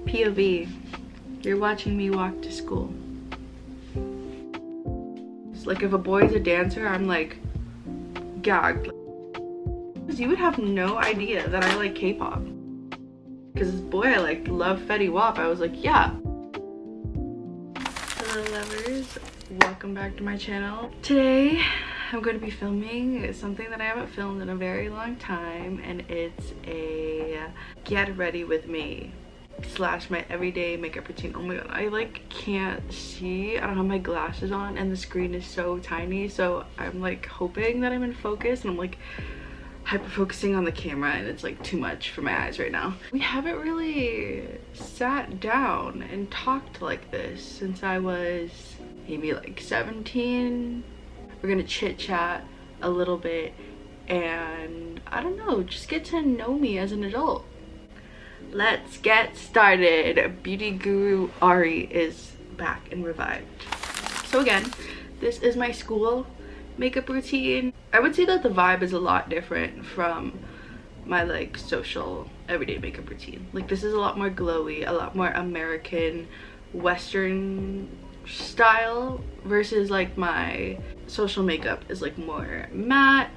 POV. You're watching me walk to school. It's like if a boy is a dancer, I'm like gagged. You would have no idea that I like K-pop. Because this boy I like love Fetty Wap. I was like, yeah. Hello lovers, welcome back to my channel. Today I'm going to be filming something that I haven't filmed in a very long time, and it's a get ready with me / my everyday makeup routine. Oh my god, I like can't see. I don't have my glasses on and the screen is so tiny, so I'm like hoping that I'm in focus, and I'm like hyper focusing on the camera and it's like too much for my eyes right now. We haven't really sat down and talked like this since I was maybe like 17. We're gonna chit chat a little bit and I don't know, just get to know me as an adult. Let's get started. Beauty guru Ari is back and revived. So again, this is my school makeup routine. I would say that the vibe is a lot different from my like social everyday makeup routine. Like this is a lot more glowy, a lot more American Western style, versus like my social makeup is like more matte,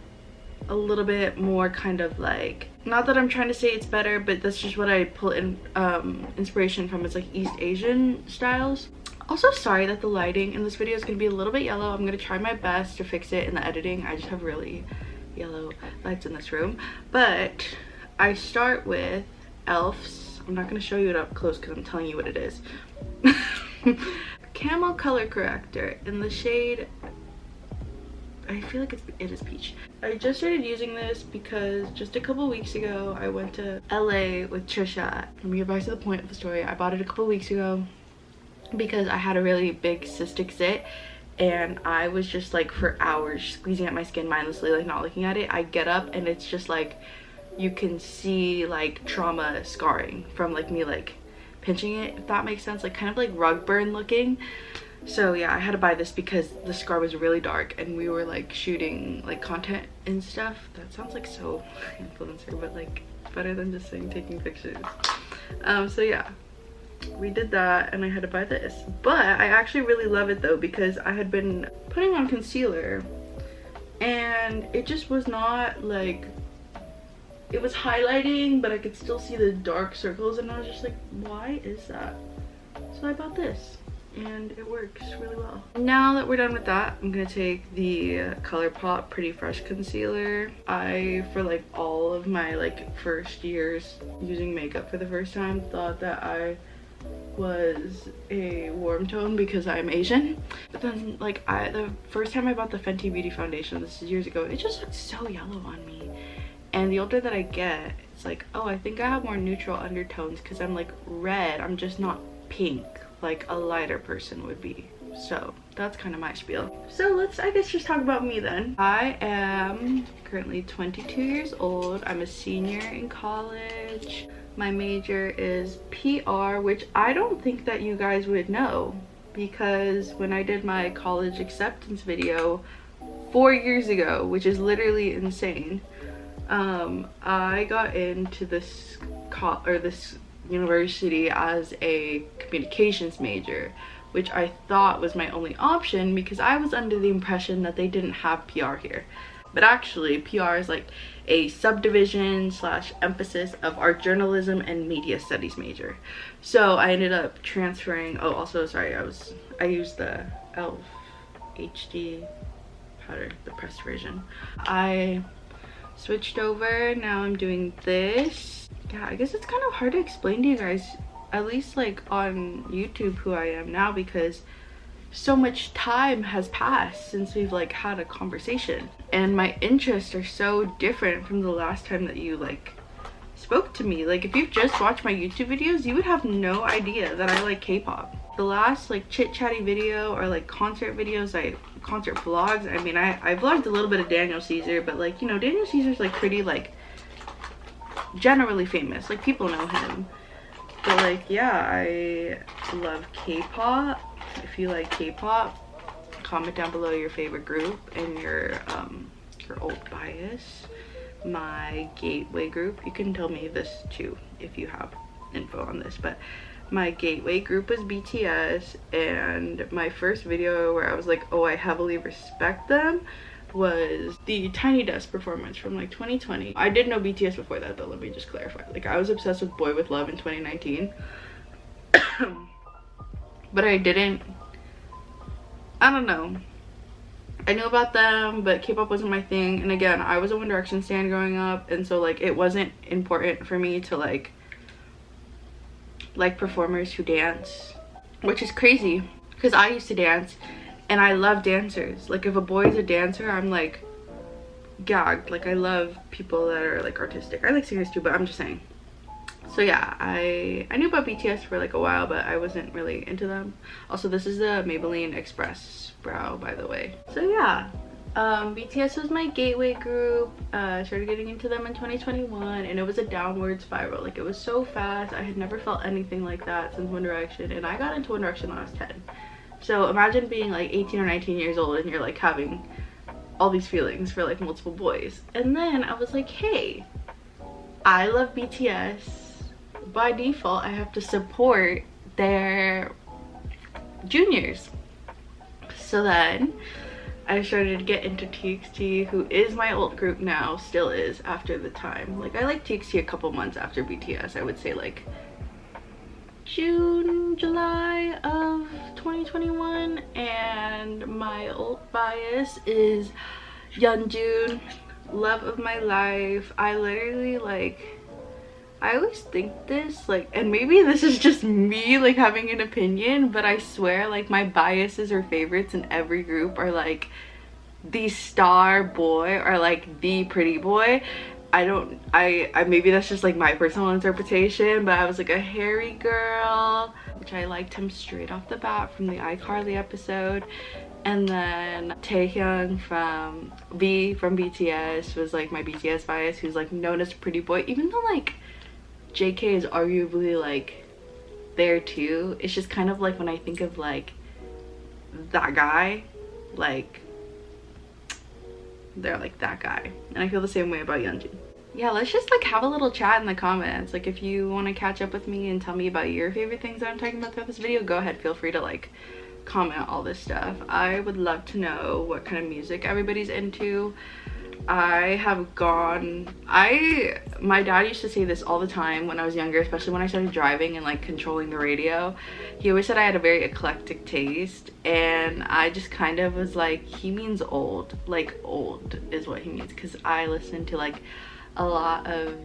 a little bit more kind of like, not that I'm trying to say it's better, but that's just what I pull in inspiration from. It's like East Asian styles. Also, sorry that the lighting in this video is going to be a little bit yellow. I'm going to try my best to fix it in the editing. I just have really yellow lights in this room. But I start with e.l.f.'s. I'm not going to show you it up close because I'm telling you what it is. Camo color corrector in the shade, I feel like it is peach. I just started using this because just a couple weeks ago I went to LA with Trisha. Let me get back to the point of the story. I bought it a couple weeks ago because I had a really big cystic zit and I was just like for hours squeezing at my skin mindlessly, like not looking at it. I get up and it's just like you can see like trauma scarring from like me like pinching it, if that makes sense, like kind of like rug burn looking. So yeah, I had to buy this because the scar was really dark and we were like shooting like content and stuff. That sounds like so influencer, but like better than just saying taking pictures. So yeah, we did that and I had to buy this. But I actually really love it though, because I had been putting on concealer and it just was not like, it was highlighting but I could still see the dark circles and I was just like, why is that? So I bought this and it works really well. Now that we're done with that, I'm gonna take the ColourPop Pretty Fresh concealer. For like all of my like first years using makeup for the first time, thought that I was a warm tone because I'm Asian, but then like the first time I bought the Fenty Beauty foundation, this is years ago, it just looked so yellow on me. And the older that I get, it's like, oh, I think I have more neutral undertones because I'm like red, I'm just not pink like a lighter person would be. So that's kind of my spiel. So let's, I guess, just talk about me then. I am currently 22 years old. I'm a senior in college. My major is PR, which I don't think that you guys would know, because when I did my college acceptance video 4 years ago, which is literally insane, I got into this university as a communications major, which I thought was my only option because I was under the impression that they didn't have PR here. But actually PR is like a subdivision / emphasis of our journalism and media studies major. So I ended up transferring. Oh, also sorry, I used the e.l.f. HD powder, the pressed version. I switched over, now I'm doing this. Yeah, I guess it's kind of hard to explain to you guys, at least like on YouTube, who I am now, because so much time has passed since we've like had a conversation and my interests are so different from the last time that you like spoke to me. Like if you've just watched my YouTube videos, you would have no idea that I like K-pop. The last like chit chatty video or like concert videos, concert vlogs, I mean I vlogged a little bit of Daniel Caesar, but like, you know, Daniel Caesar's like pretty like generally famous, like people know him. But like, yeah, I love K-pop. If you like K-pop, comment down below your favorite group and your old bias. My gateway group, you can tell me this too if you have info on this, but my gateway group was BTS, and my first video where I was like, oh, I heavily respect them was the Tiny Desk performance from like 2020. I did know BTS before that though, let me just clarify. Like I was obsessed with Boy With Love in 2019. But I don't know. I knew about them, but K-pop wasn't my thing. And again, I was a One Direction stan growing up, and so like it wasn't important for me to like performers who dance, which is crazy because I used to dance and I love dancers. Like if a boy is a dancer, I'm like gagged. Like I love people that are like artistic. I like singers too, but I'm just saying. So yeah, I knew about BTS for like a while, but I wasn't really into them. Also, this is the Maybelline Express brow, by the way. So yeah, BTS was my gateway group. I started getting into them in 2021, and it was a downward spiral. Like it was so fast. I had never felt anything like that since One Direction, and I got into One Direction when I was 10. So imagine being like 18 or 19 years old and you're like having all these feelings for like multiple boys. And then I was like, hey, I love BTS. By default, I have to support their juniors. So then I started to get into TXT, who is my old group now, still is after the time. Like I liked TXT a couple months after BTS. I would say like June, July of 2021. And my old bias is Yeonjun, love of my life. I literally like, I always think this, like, and maybe this is just me like having an opinion, but I swear like my biases or favorites in every group are like the star boy or like the pretty boy. I maybe that's just like my personal interpretation, but I was like a Harry girl, which I liked him straight off the bat from the iCarly episode. And then Taehyung from BTS was like my BTS bias, who's like known as pretty boy, even though like JK is arguably like there too. It's just kind of like when I think of like that guy, like they're like that guy. And I feel the same way about Yeonjun. Yeah, let's just like have a little chat in the comments. Like if you want to catch up with me and tell me about your favorite things that I'm talking about throughout this video, go ahead, feel free to like comment all this stuff. I would love to know what kind of music everybody's into. My dad used to say this all the time when I was younger, especially when I started driving and like controlling the radio. He always said I had a very eclectic taste, and I just kind of was like, he means old. Like old is what he means, because I listen to like a lot of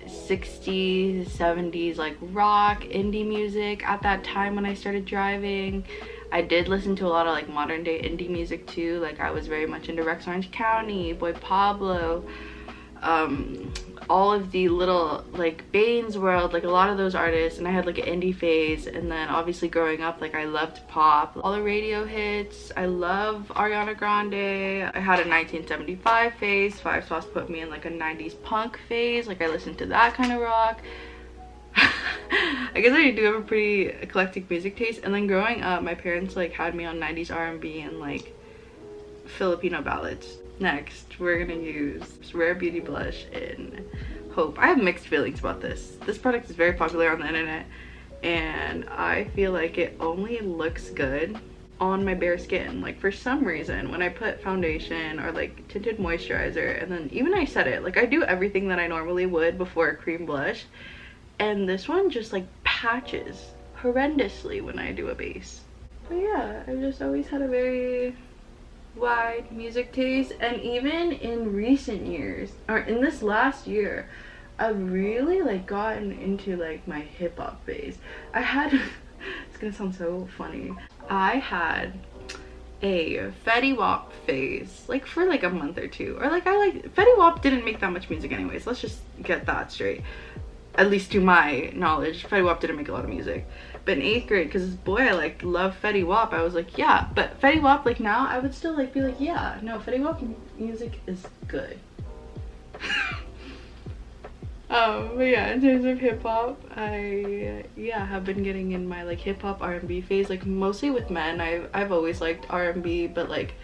60s, 70s like rock, indie music at that time when I started driving. I did listen to a lot of like modern day indie music too. Like I was very much into Rex Orange County, Boy Pablo, all of the little like Bane's World, like a lot of those artists. And I had like an indie phase. And then obviously growing up, like I loved pop, all the radio hits. I love Ariana Grande. I had a 1975 phase. Five Sauce put me in like a 90s punk phase. Like I listened to that kind of rock. I guess I do have a pretty eclectic music taste. And then growing up, my parents like had me on 90s R&B and like Filipino ballads. Next, we're gonna use Rare Beauty Blush in Hope. I have mixed feelings about this. This product is very popular on the internet, and I feel like it only looks good on my bare skin. Like for some reason, when I put foundation or like tinted moisturizer, and then even I set it, like I do everything that I normally would before a cream blush, and this one just like patches horrendously when I do a base. But yeah, I've just always had a very wide music taste, and even in recent years, or in this last year, I've really like gotten into like my hip-hop phase. I had it's gonna sound so funny, I had a Fetty Wap phase like for like a month or two, or like Fetty Wap didn't make that much music anyways, let's just get that straight. At least to my knowledge, Fetty Wap didn't make a lot of music. But in 8th grade, because boy, I like love Fetty Wap, I was like, yeah. But Fetty Wap, like now, I would still like be like, yeah, no, Fetty Wap music is good. But yeah, in terms of hip hop, I have been getting in my like hip hop R&B phase, like mostly with men. I've always liked R&B, but like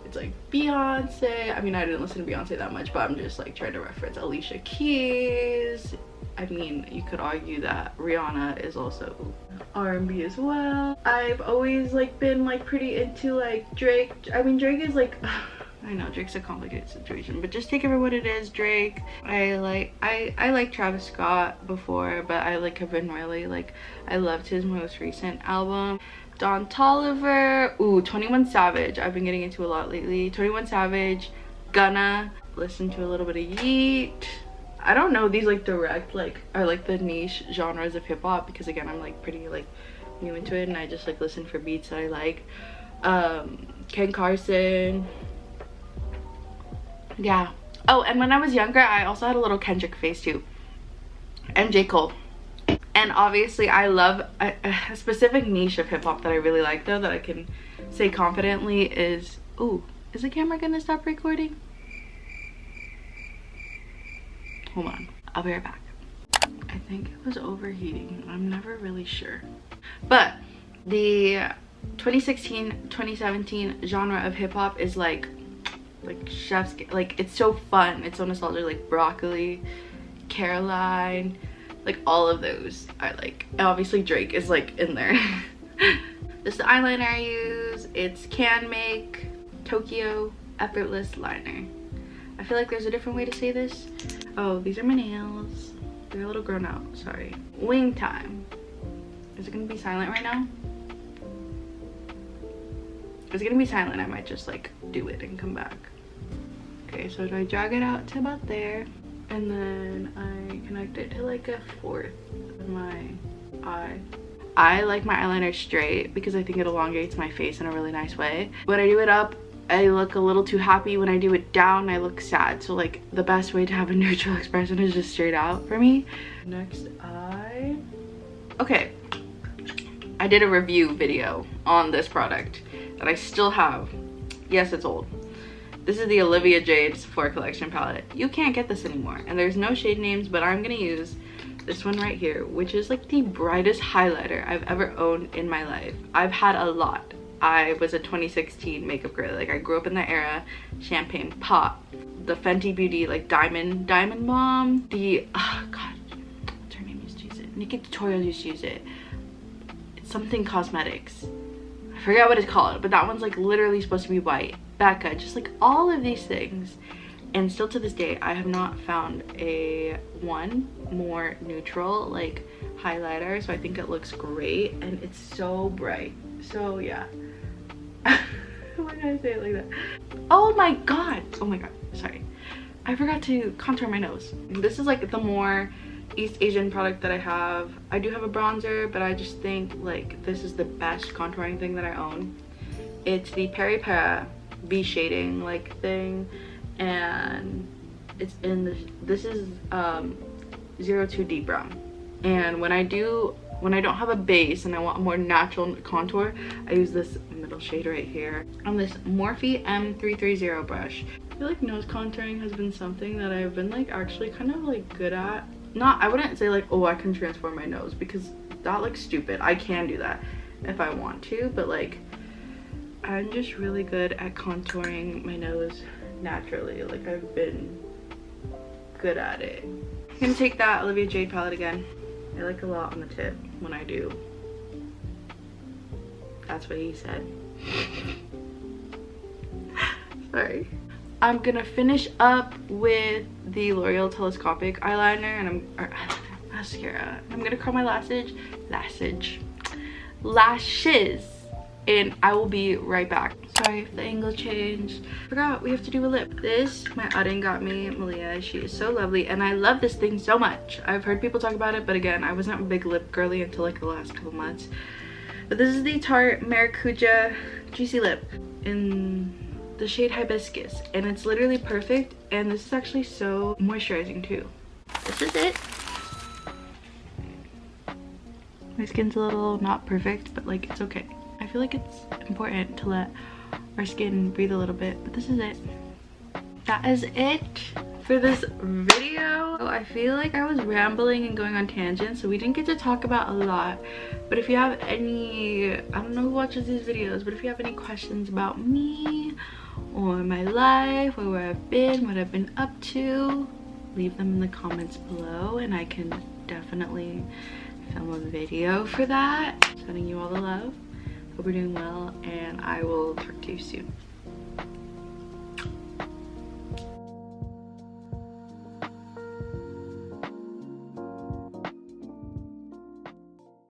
it's like Beyonce. I mean, I didn't listen to Beyonce that much, but I'm just like trying to reference Alicia Keys, I mean, you could argue that Rihanna is also R&B as well. I've always like been like pretty into like Drake. I mean, Drake is like I know Drake's a complicated situation, but just take it for what it is. Drake. I like Travis Scott before, but I like have been really like, I loved his most recent album. Don Toliver. Ooh, 21 Savage. I've been getting into a lot lately. 21 Savage. Gunna. Listen to a little bit of Yeet. I don't know these like direct like are like the niche genres of hip-hop, because again I'm like pretty like new into it and I just like listen for beats that I like. Ken Carson. Yeah. Oh, and when I was younger I also had a little Kendrick face too, and J. Cole. And obviously I love a specific niche of hip-hop that I really like though, that I can say confidently is, ooh, is the camera gonna stop recording? Hold on, I'll be right back. I think it was overheating. I'm never really sure. But the 2016-2017 genre of hip-hop is like chef's, like it's so fun. It's so nostalgic, like Broccoli, Caroline, like all of those I like. And obviously Drake is like in there. This is the eyeliner I use. It's Can Make Tokyo Effortless Liner. I feel like there's a different way to say this. Oh, these are my nails. They're a little grown out, sorry. Wing time. Is it gonna be silent right now? If it's gonna be silent, I might just like do it and come back. Okay, so I drag it out to about there, and then I connect it to like a fourth of my eye. I like my eyeliner straight because I think it elongates my face in a really nice way. When I do it up, I look a little too happy. When I do it down, I look sad. So like the best way to have a neutral expression is just straight out for me. Next eye. Okay, I did a review video on this product that I still have. Yes, it's old. This is the Olivia Jade Sephora Collection palette. You can't get this anymore, and there's no shade names, but I'm gonna use this one right here, which is like the brightest highlighter I've ever owned in my life. I've had a lot. I was a 2016 makeup girl. Like I grew up in that era. Champagne Pop, the Fenty Beauty like Diamond Bomb, the oh god, what's her name used to use it? Nikki Tutorials used to use it. It's something cosmetics. I forget what it's called, but that one's like literally supposed to be white. Becca, just like all of these things. And still to this day I have not found a one more neutral like highlighter, so I think it looks great and it's so bright. So yeah. Why did I say it like that? Oh my god, sorry, I forgot to contour my nose. This is like the more East Asian product that I have. I do have a bronzer, but I just think like this is the best contouring thing that I own. It's the Peri Para V shading like thing, and it's in this is 02 Deep Brown. And when I don't have a base and I want a more natural contour, I use this middle shade right here on this Morphe M330 brush. I feel like nose contouring has been something that I've been like actually kind of like good at. Not, I wouldn't say like, oh, I can transform my nose, because that looks stupid. I can do that if I want to, but like I'm just really good at contouring my nose naturally. Like I've been good at it. I'm gonna take that Olivia Jade palette again. I like a lot on the tip when I do. That's what he said. Sorry. I'm gonna finish up with the L'Oreal Telescopic eyeliner and mascara. I'm gonna curl my lashes, and I will be right back. Sorry if the angle changed. Forgot we have to do a lip. This my Auden got me, Malia. She is so lovely and I love this thing so much. I've heard people talk about it, but again, I wasn't a big lip girly until like the last couple months. But this is the Tarte Maracuja Juicy Lip in the shade Hibiscus, and it's literally perfect, and this is actually so moisturizing too. This is it. My skin's a little not perfect, but like it's okay. I feel like it's important to let our skin breathe a little bit, but this is it. That is it for this video. I feel like I was rambling and going on tangents, so we didn't get to talk about a lot. But if you have any, I don't know who watches these videos, but if you have any questions about me or my life or where I've been, what I've been up to, leave them in the comments below and I can definitely film a video for that. Sending you all the love. Hope you're doing well, and I will talk to you soon.